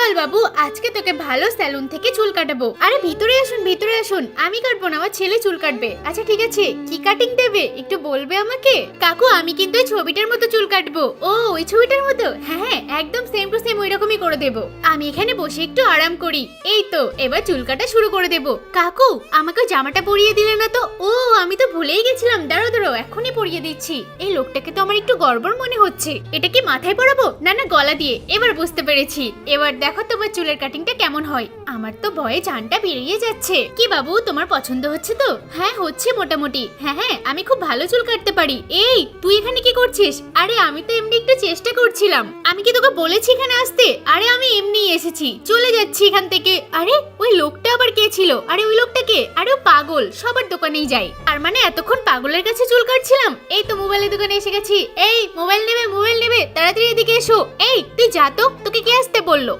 চল বাবু, আজকে তোকে ভালো স্যালুন থেকে চুল কাটাবো। আরে ভিতরে আসুন, ভিতরে আসুন। আমি কাটবো না, আমার ছেলে চুল কাটবে। আচ্ছা ঠিক আছে, কি কাটিং দেবে একটু বলবে আমাকে? কাকু আমি কিন্তু ওই ছবিটার মতো চুল কাটবো। ও ওই ছবিটার মতো? হ্যাঁ হ্যাঁ, একদম সেম টু সেম ওই রকমই করে দেবো। আমি এখানে বসে একটু আরাম করি। এই তো এবার চুল কাটা শুরু করে দেবো। কাকু আমাকে জামাটা পরিয়ে দিলে না তো? ও আমি তো ভুলেই গেছিলাম, দাঁড়াও দাঁড়াও এখনই পরিয়ে দিচ্ছি। এই লোকটাকে তো আমার একটু গড়বড় মনে হচ্ছে। এটা কি মাথায় পরাবো না না গলা দিয়ে? এবার বুঝতে পেরেছি। এবার দেখো তোমার চুলের কাটিংটা কেমন হয়। আমার তো ভয়ে জানটা বেরিয়ে যাচ্ছে। কি বাবু তোমার পছন্দ হচ্ছে তো? হ্যাঁ হচ্ছে মোটামুটি। হ্যাঁ হ্যাঁ আমি খুব ভালো চুল কাটতে পারি। এই তুই এখানে কি করছিস? আরে আমি তো এমনি একটু চেষ্টা করছিলাম। আমি কি তোকে বলেছি এখানে আসতে? আরে আমি এমনি এসেছি, চলে যাচ্ছি এখান থেকে। আরে ওই লোকটা আবার কে ছিল? আরে ওই লোকটা কে? আরে ও পাগল, সবার দোকানেই যাই। আর মানে এতক্ষণ পাগলের কাছে চুল কাটছিলাম। এই তো মোবাইলের দোকানে এসে গেছি। এই মোবাইল নেবে, মোবাইল নেবে, তাড়াতাড়ি এদিকে এসো। এই তুই যা তো, তোকে কে আসতে বললো?